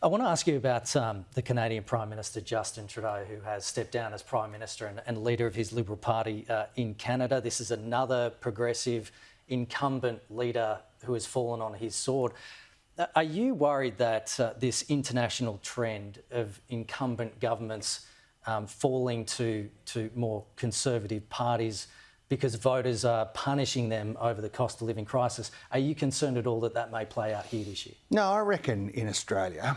I want to ask you about the Canadian Prime Minister Justin Trudeau, who has stepped down as Prime Minister and leader of his Liberal Party in Canada. This is another progressive incumbent leader who has fallen on his sword. Are you worried that this international trend of incumbent governments falling to more conservative parties because voters are punishing them over the cost of living crisis, are you concerned at all that that may play out here this year? No, I reckon in Australia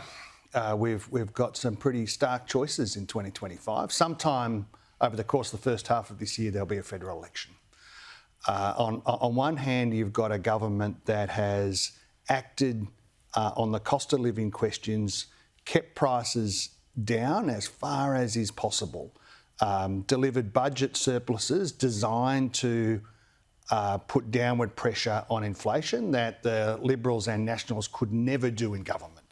we've got some pretty stark choices in 2025. Sometime over the course of the first half of this year, there'll be a federal election. On one hand, you've got a government that has acted on the cost of living questions, kept prices down as far as is possible, delivered budget surpluses designed to put downward pressure on inflation that the Liberals and Nationals could never do in government.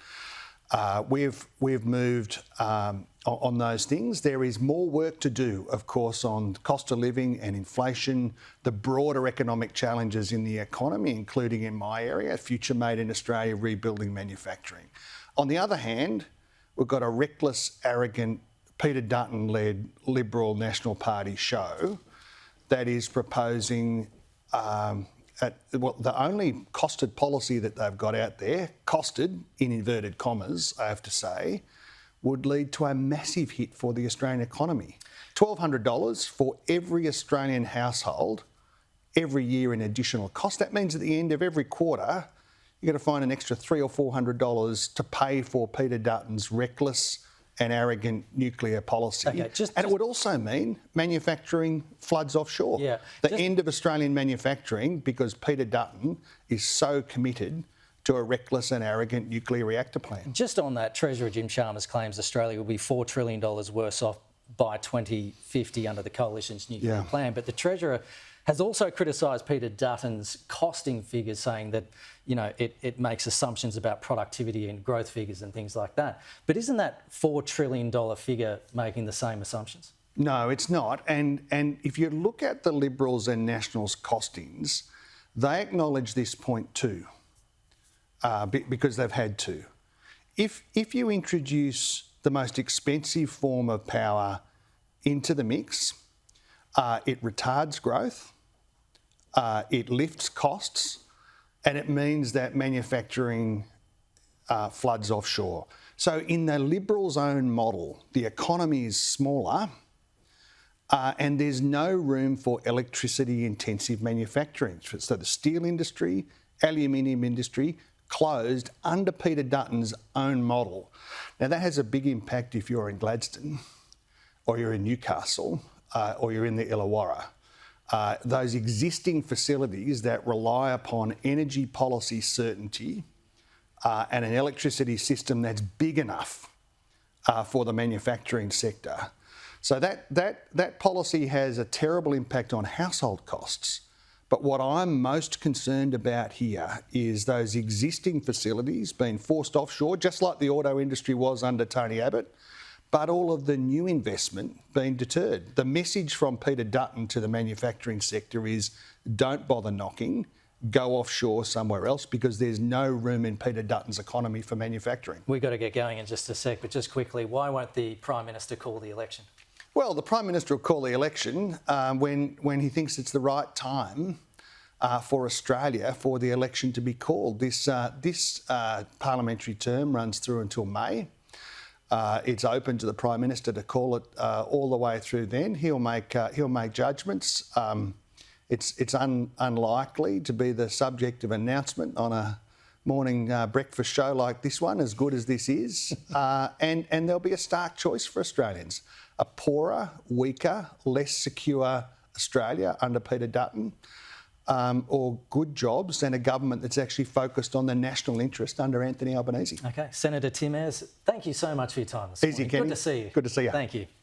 We've moved on those things. There is more work to do, of course, on cost of living and inflation, the broader economic challenges in the economy, including in my area, Future Made in Australia, rebuilding manufacturing. On the other hand, we've got a reckless, arrogant, Peter Dutton-led Liberal-National Party show that is proposing the only costed policy that they've got out there, costed in inverted commas, I have to say, would lead to a massive hit for the Australian economy. $1,200 for every Australian household every year in additional cost. That means at the end of every quarter, you're going to find an extra $300 or $400 to pay for Peter Dutton's reckless and arrogant nuclear policy. Okay, and it would also mean manufacturing floods offshore. Yeah, the end of Australian manufacturing because Peter Dutton is so committed to a reckless and arrogant nuclear reactor plan. Just on that, Treasurer Jim Chalmers claims Australia will be $4 trillion worse off by 2050 under the Coalition's nuclear plan. But the Treasurer has also criticised Peter Dutton's costing figures, saying that, you know, it makes assumptions about productivity and growth figures and things like that. But isn't that $4 trillion figure making the same assumptions? No, it's not. And if you look at the Liberals and Nationals costings, they acknowledge this point too, because they've had to. If you introduce the most expensive form of power into the mix, it retards growth, it lifts costs, and it means that manufacturing floods offshore. So in the Liberals' own model, the economy is smaller and there's no room for electricity-intensive manufacturing. So the steel industry, aluminium industry, closed under Peter Dutton's own model. Now that has a big impact if you're in Gladstone or you're in Newcastle or you're in the Illawarra. Those existing facilities that rely upon energy policy certainty and an electricity system that's big enough for the manufacturing sector. So that policy has a terrible impact on household costs. But what I'm most concerned about here is those existing facilities being forced offshore, just like the auto industry was under Tony Abbott, but all of the new investment being deterred. The message from Peter Dutton to the manufacturing sector is don't bother knocking, go offshore somewhere else because there's no room in Peter Dutton's economy for manufacturing. We've got to get going in just a sec, but just quickly, why won't the Prime Minister call the election? Well, the Prime Minister will call the election when he thinks it's the right time for Australia for the election to be called. This parliamentary term runs through until May. It's open to the Prime Minister to call it all the way through then. He'll make judgments. It's unlikely to be the subject of announcement on a morning breakfast show like this one, as good as this is. And there'll be a stark choice for Australians. A poorer, weaker, less secure Australia under Peter Dutton, or good jobs and a government that's actually focused on the national interest under Anthony Albanese. Okay, Senator Tim Ayres, thank you so much for your time this morning. Easy, Kenny. Good to see you. Good to see you. Thank you.